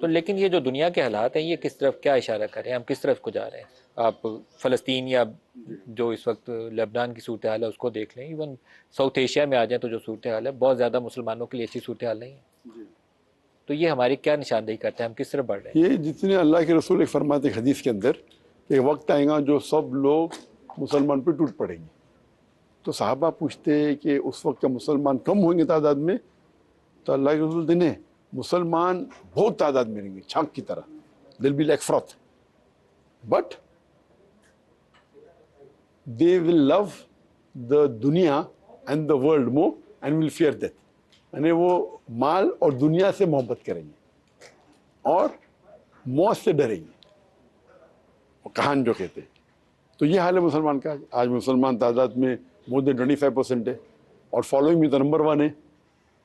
تو لیکن یہ جو دنیا کے حالات ہیں یہ کس طرف کیا اشارہ کر رہے ہیں، ہم کس طرف کو جا رہے ہیں؟ آپ فلسطین یا جو اس وقت لبنان کی صورتحال ہے اس کو دیکھ لیں، ایون ساؤتھ ایشیا میں آ جائیں تو جو صورتحال ہے بہت زیادہ مسلمانوں کے لیے اچھی صورتحال نہیں ہے. تو یہ ہماری کیا نشاندہی کرتا ہے، ہم کس طرف بڑھ رہے ہیں؟ یہ جتنے اللہ کے رسول ایک فرماتے ہیں حدیث کے اندر کہ وقت آئے گا جو سب لوگ مسلمان پہ ٹوٹ پڑیں گے. تو صحابہ پوچھتے ہیں کہ اس وقت کا مسلمان کم ہوئیں گے تعداد میں؟ تو اللہ کے رسول دن مسلمان بہت تعداد میں رہیں گے چھانک کی طرح، دل be like fruit, but they will love the دنیا and the world more and will fear death. یعنی وہ مال اور دنیا سے محبت کریں گے اور موت سے ڈریں گے، وہ کہان جو کہتے ہیں. تو یہ حال ہے مسلمان کا. آج مسلمان تعداد میں more than 25% ہے اور فالوئنگ میں تو نمبر 1 ہے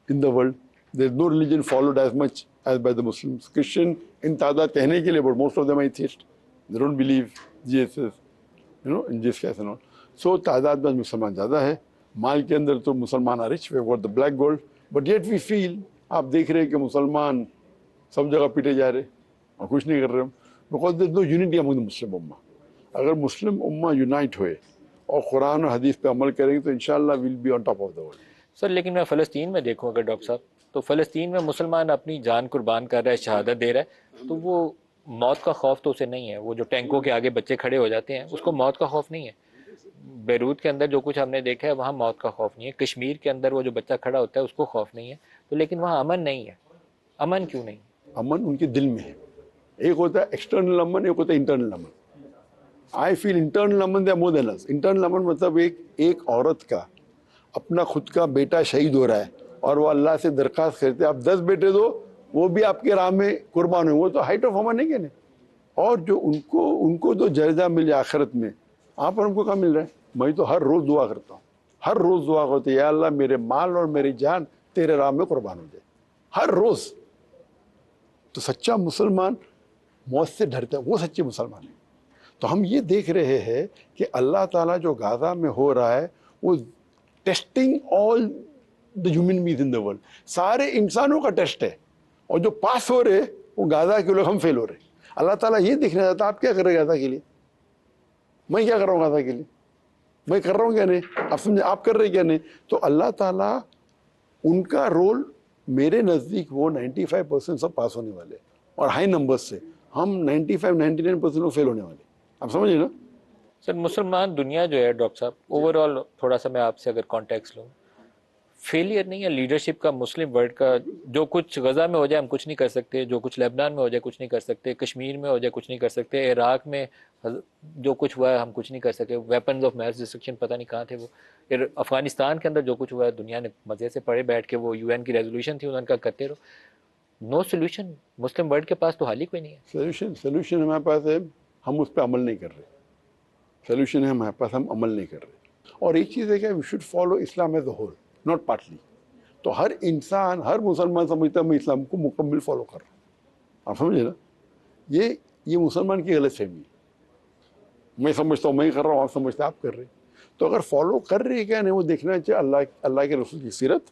in the world. There is no religion followed as much as by the Muslims. Christian ان تعداد کہنے کے لیے but most of them are atheist. They don't believe Jesus. ان جس کیسے نو. سو تعداد میں مسلمان زیادہ ہے. مال کے اندر تو مسلمان rich we got the black gold, but yet we fail, آپ دیکھ رہے ہیں کہ مسلمان سب جگہ پیٹے جا رہے اور کچھ نہیں کر رہے ہم، because there is know unity امنگ دا مسلم امہ. اگر مسلم امہ یونائٹ ہوئے اور قرآن اور حدیث پہ عمل کریں گے تو انشاءاللہ will be on top of the world. Sir لیکن میں فلسطین میں دیکھوں اگر ڈاکٹر صاحب، تو فلسطین میں مسلمان اپنی جان قربان کر رہا ہے، شہادت دے رہا ہے، تو وہ موت کا خوف تو اسے نہیں ہے. وہ جو ٹینکوں کے آگے بچے کھڑے ہو جاتے ہیں اس کو موت کا خوف نہیں ہے. بیروت کے اندر جو کچھ ہم نے دیکھا ہے وہاں موت کا خوف نہیں ہے. کشمیر کے اندر وہ جو بچہ کھڑا ہوتا ہے اس کو خوف نہیں ہے. تو لیکن وہاں امن نہیں ہے. امن کیوں نہیں؟ امن ان کے دل میں ہے. ایک ہوتا ہے ایکسٹرنل امن، ایک ہوتا ہے انٹرنل امن. آئی فیل انٹرنل امن دے مور دین اس. انٹرنل امن مطلب ایک عورت کا اپنا خود کا بیٹا شہید ہو رہا ہے اور وہ اللہ سے درخواست کرتے آپ 10 بیٹے دو، وہ بھی آپ کے راہ میں قربان ہوئے، وہ تو ہائٹ آف امن نہیں کہنے. اور جو ان کو تو جائزہ ملے آخرت میں، آپ اور ہم کو کہاں مل رہا ہے؟ میں تو ہر روز دعا کرتا ہوں، ہر روز دعا کرتا ہوں یا اللہ میرے مال اور میری جان تیرے راہ میں قربان ہو جائے، ہر روز. تو سچا مسلمان موت سے ڈرتا ہے، وہ سچے مسلمان ہیں. تو ہم یہ دیکھ رہے ہیں کہ اللہ تعالیٰ جو غزہ میں ہو رہا ہے وہ testing all the human beings in the world. سارے انسانوں کا ٹیسٹ ہے، اور جو پاس ہو رہے وہ غزہ کے لوگ، ہم فیل ہو رہے. اللہ تعالیٰ یہ دیکھنا چاہتا آپ کیا کر رہے غزہ کے لیے، میں کیا کر رہا ہوں غزہ کے لیے، میں کر رہا ہوں کیا نہیں، آپ سمجھے آپ کر رہے کیا نہیں. تو اللہ تعالیٰ ان کا رول میرے نزدیک وہ 95% سب پاس ہونے والے اور ہائی نمبر سے، ہم 95-99% لوگ فیل ہونے والے. آپ سمجھے نا. سر مسلمان دنیا جو ہے ڈاکٹر صاحب اوور آل، تھوڑا سا میں آپ سے اگر کانٹیکس لوں، فیلئر نہیں ہے لیڈرشپ کا مسلم ورلڈ کا؟ جو کچھ غزہ میں ہو جائے ہم کچھ نہیں کر سکتے، جو کچھ لبنان میں ہو جائے کچھ نہیں کر سکتے، کشمیر میں ہو جائے کچھ نہیں کر سکتے، عراق میں جو کچھ ہوا ہے ہم کچھ نہیں کر سکے، ویپنز آف میس ڈسٹرکشن پتہ نہیں کہاں تھے وہ. پھر افغانستان کے اندر جو کچھ ہوا ہے دنیا نے مزے سے پڑے بیٹھ کے، وہ UN کی ریزولوشن تھی ان کا کرتے رہو. نو سولوشن، مسلم ورلڈ کے پاس تو حل ہی کوئی نہیں ہے. سولوشن ہمارے پاس ہے، ہم اس پہ عمل نہیں کر رہے. سولوشن ہے ہمارے پاس، ہم عمل نہیں کر رہے. اور ایک چیز ہے کہ we should follow Islam as a whole, not partly. تو ہر انسان، ہر مسلمان سمجھتا ہے میں اسلام کو مکمل فالو کر رہا ہوں. آپ سمجھے نا. یہ مسلمان کی غلط فہمی ہے. میں سمجھتا ہوں میں کر رہا ہوں، آپ سمجھتے آپ کر رہے. تو اگر فالو کر رہے کیا نہیں، وہ دیکھنا چاہیے اللہ کے رسول کی سیرت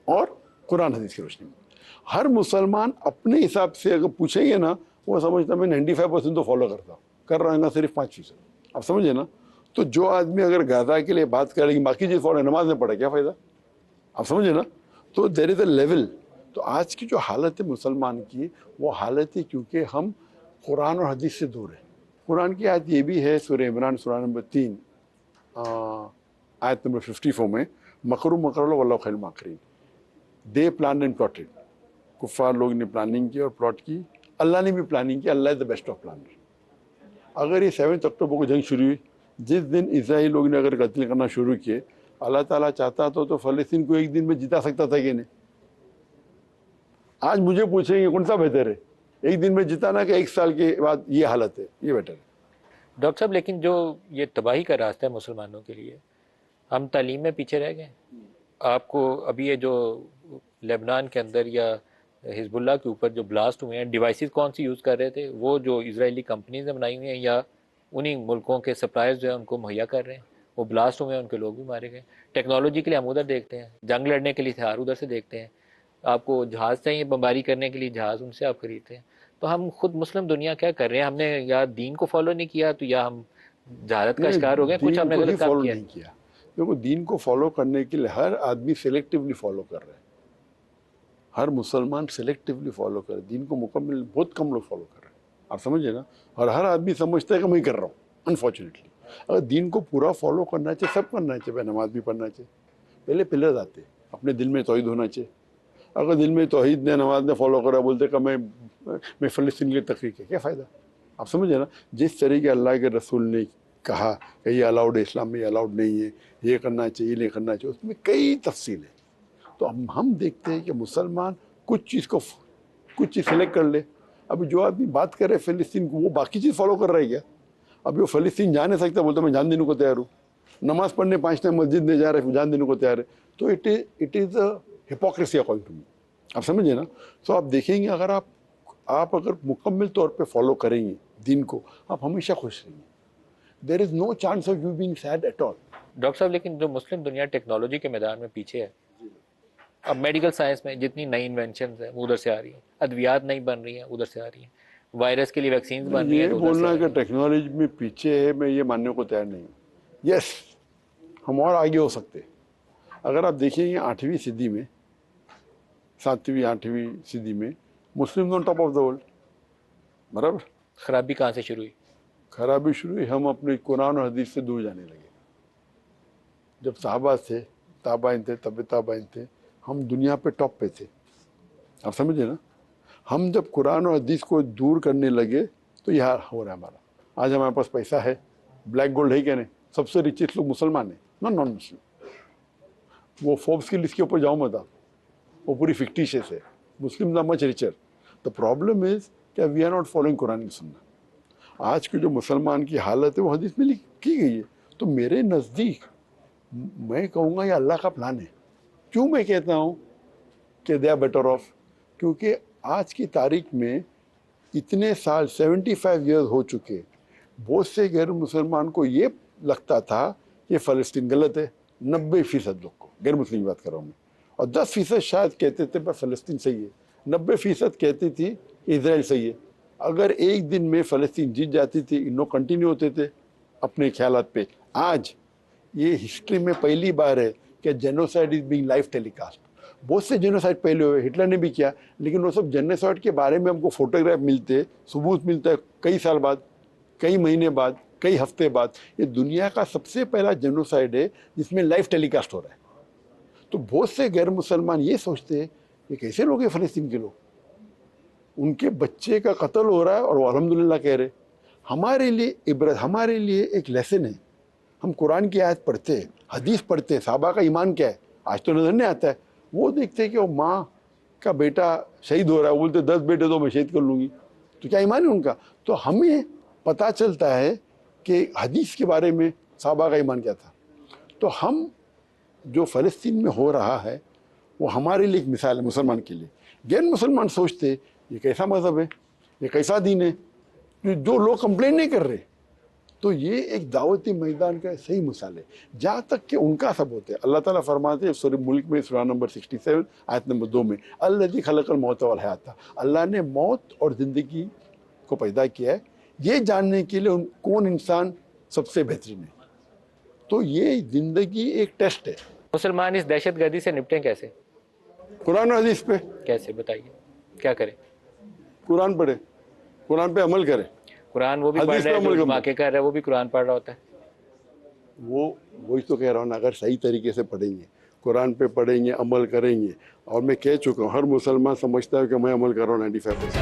اور قرآن حدیث کی روشنی میں. ہر مسلمان اپنے حساب سے اگر پوچھیں گے نا، وہ سمجھتا میں 95% تو فالو کرتا ہوں، کر رہا ہے نا صرف 5%. آپ سمجھے نا. تو جو آدمی اگر غزہ کے لیے بات کرے گی باقی چیز فالو، نماز میں پڑھے کیا فائدہ. آپ سمجھے نا. تو دیر از اے لیول. تو آج کی جو حالت ہے مسلمان کی، وہ حالت ہے کیونکہ ہم قرآن اور حدیث سے دور ہیں. قرآن کی آیت یہ بھی ہے سورہ عمران سورہ نمبر 3 آیت نمبر 54 میں، مکر اللہ واللہ خیر الماکرین. دے پلان اینڈ پلاٹڈ. کفار لوگ نے پلاننگ کی اور پلاٹ کی، اللہ نے بھی پلاننگ کی. اللہ از دا بیسٹ آف پلانر. اگر یہ 7 اکتوبر کو جنگ شروع ہوئی، جس دن اسرائیل لوگ نے اگر قتل کرنا شروع کیے، اللہ تعالیٰ چاہتا تو فلسطین کو ایک دن میں جتا سکتا تھا کہ نہیں. آج مجھے پوچھیں گے کون سا بہتر ہے، ایک دن میں جتانا کہ 1 سال کے بعد یہ حالت ہے، یہ بیٹر ہے. ڈاکٹر صاحب لیکن جو یہ تباہی کا راستہ ہے مسلمانوں کے لیے، ہم تعلیم میں پیچھے رہ گئے. آپ کو ابھی یہ جو لبنان کے اندر یا حزب اللہ کے اوپر جو بلاسٹ ہوئے ہیں، ڈیوائسز کون سی یوز کر رہے تھے؟ وہ جو اسرائیلی کمپنیز نے بنائی ہوئی ہیں یا انہی ملکوں کے سپلائرز جو ہیں ان کو مہیا کر رہے ہیں؟ وہ بلاسٹ ہوئے ہیں، ان کے لوگ بھی مارے گئے. ٹیکنالوجی کے لیے ہم ادھر دیکھتے ہیں، جنگ لڑنے کے لیے ہتھیار ادھر سے دیکھتے ہیں. آپ کو جہاز چاہیے بمباری کرنے کے لیے، جہاز ان سے آپ خریدتے ہیں. تو ہم خود مسلم دنیا کیا کر رہے ہیں؟ ہم نے یا دین کو فالو نہیں کیا، تو یا ہم جہالت کا میں نے شکار ہو گئے، کچھ ہم دین نے کو ہی غلط کام فالو کیا. نہیں کیا. دیکھو دین کو فالو کرنے کے لیے ہر آدمی سلیکٹیولی فالو کر رہا ہے. ہر مسلمان سلیکٹیولی فالو کر رہا ہے. دین کو مکمل بہت کم لوگ فالو کر رہے ہیں. آپ سمجھے نا؟ اور ہر آدمی سمجھتا ہے کہ میں کر رہا ہوں. انفارچونیٹلی اگر دین کو پورا فالو کرنا چاہیے، سب کرنا چاہیے. بھائی نماز بھی پڑھنا چاہیے. پہلے پلرز آتے، اپنے دل میں توحید ہونا چاہیے. اگر دل میں توحید نے نماز نے فالو کرا، بولتے کہ میں فلسطین کی تحقیق ہے، کیا فائدہ؟ آپ سمجھے نا؟ جس طریقے اللہ کے رسول نے کہا کہ یہ الاؤڈ ہے، اسلام میں یہ الاؤڈ نہیں ہے، یہ کرنا چاہیے، یہ نہیں کرنا چاہیے، اس میں کئی تفصیل ہے. تو ہم دیکھتے ہیں کہ مسلمان کچھ چیز سلیکٹ کر لے. ابھی جو آدمی بات کر رہے فلسطین کو، وہ باقی چیز فالو کر رہا ہے کیا؟ ابھی وہ فلسطین جا نہیں سکتا، بولتا میں جان دینے کو تیار ہوں. نماز پڑھنے 5 ٹائم مسجد میں جا رہے ہیں، جان دینے کو تیار ہے. تو it is a hypocrisy according to me. آپ سمجھے نا؟ تو آپ دیکھیں گے اگر آپ اگر مکمل طور پہ فالو کریں گے دین کو، آپ ہمیشہ خوش رہیں گے. There is no chance of you being sad at all. Doctor صاحب لیکن جو مسلم دنیا ٹیکنالوجی کے میدان میں پیچھے ہے، اب میڈیکل سائنس میں جتنی نئی انوینشنز ہیں وہ ادھر سے آ رہی ہیں، ادویات نہیں بن رہی ہیں ادھر سے آ رہی ہیں، وائرس کے لیے ویکسینز بن رہی ہیں یہ تو ادھر سے بولنا آ کہ رہی ہیں. ٹیکنالوجی میں پیچھے ہے، میں یہ ماننے کو تیار نہیں ہوں. یس، ہم اور آگے ہو سکتے. اگر آپ دیکھیں گے 8ویں صدی میں، 7ویں 8ویں صدی میں مسلم on top of the world. برابر. خرابی کہاں سے شروع ہوئی؟ خرابی شروع ہوئی، ہم اپنے قرآن اور حدیث سے دور جانے لگے. جب صحابہ تھے، تابعین تھے، طب تابعین تھے، ہم دنیا پہ ٹاپ پہ تھے. آپ سمجھے نا؟ ہم جب قرآن اور حدیث کو دور کرنے لگے تو یہ ہو رہا ہے ہمارا. آج ہمارے پاس پیسہ ہے، بلیک گولڈ ہے کیا نہیں؟ سب سے ریچسٹ لوگ مسلمان ہیں، نان مسلم. وہ فوربس کی لسٹ کے اوپر جاؤ مت، وہ پوری فکٹیشیس ہے. Muslim are much richer. The problem is کہ وی آر ناٹ فالوئنگ قرآن کی سنت. آج کی جو مسلمان کی حالت ہے وہ حدیث میں کی گئی ہے. تو میرے نزدیک میں کہوں گا یہ اللہ کا پلان ہے. کیوں میں کہتا ہوں کہ دے آر بیٹر آف؟ کیونکہ آج کی تاریخ میں اتنے سال 75 ایئرز ہو چکے، بہت سے غیر مسلمان کو یہ لگتا تھا کہ فلسطین غلط ہے. 90% لوگ کو، غیر مسلم کی بات کر رہا ہوں میں، اور 10% شاید کہتے تھے پر فلسطین صحیح ہے. 90% کہتی تھی کہ اسرائیل صحیح ہے. اگر ایک دن میں فلسطین جیت جاتی تھی، انہوں کنٹینیو ہوتے تھے اپنے خیالات پہ. آج یہ ہسٹری میں پہلی بار ہے کہ genocide is being life telecast. بہت سے جینوسائڈ پہلے ہوئے، ہٹلر نے بھی کیا، لیکن وہ سب جینوسائڈ کے بارے میں ہم کو فوٹوگراف ملتے، ثبوت ملتا ہے کئی سال بعد، کئی مہینے بعد، کئی ہفتے بعد. یہ دنیا کا سب سے پہلا جینوسائڈ ہے جس میں لائف ٹیلی کاسٹ ہو رہا ہے. تو بہت سے غیر مسلمان یہ سوچتے ہیں کہ کیسے لوگ ہیں فلسطین کے لوگ، ان کے بچے کا قتل ہو رہا ہے اور وہ الحمدللہ کہہ رہے. ہمارے لیے عبرت، ہمارے لیے ایک لیسن ہے. ہم قرآن کی آیت پڑھتے ہیں، حدیث پڑھتے ہیں، صحابہ کا ایمان کیا ہے آج تو نظر نہیں آتا ہے. وہ دیکھتے ہیں کہ وہ ماں کا بیٹا شہید ہو رہا ہے، وہ بولتے 10 بیٹے تو میں شہید کر لوں گی. تو کیا ایمان ہے ان کا؟ تو ہمیں پتہ چلتا ہے کہ حدیث کے بارے میں صحابہ کا ایمان کیا تھا. تو ہم جو فلسطین میں ہو رہا ہے وہ ہمارے لیے ایک مثال ہے مسلمان کے لیے. غیر مسلمان سوچتے یہ کیسا مذہب ہے، یہ کیسا دین ہے جو لوگ کمپلین نہیں کر رہے. تو یہ ایک دعوتی میدان کا صحیح مثال ہے جہاں تک کہ ان کا سب ہوتے ہیں. اللہ تعالیٰ فرماتے ہیں سورہ ملک میں سورہ نمبر 67 آیت نمبر 2 میں، الذی خلق الموت والحیات، اللہ نے موت اور زندگی کو پیدا کیا ہے یہ جاننے کے لیے کون انسان سب سے بہترین ہے. تو یہ زندگی ایک ٹیسٹ ہے. مسلمان اس دہشت گردی سے نپٹیں کیسے؟ قرآن و حدیث پہ کیسے بتائیے، کیا کریں؟ قرآن پڑھے، قرآن پہ عمل کرے. قرآن وہ بھی پڑھ حدیث رہا پہ ہے عمل جو کرنا، واقع کر رہا ہے، وہ بھی قرآن پڑھ رہا ہوتا ہے. وہی تو کہہ رہا ہوں نا، اگر صحیح طریقے سے پڑھیں گے، قرآن پہ پڑھیں گے، عمل کریں گے. اور میں کہہ چکا ہوں ہر مسلمان سمجھتا ہے کہ میں عمل کر رہا ہوں 95%.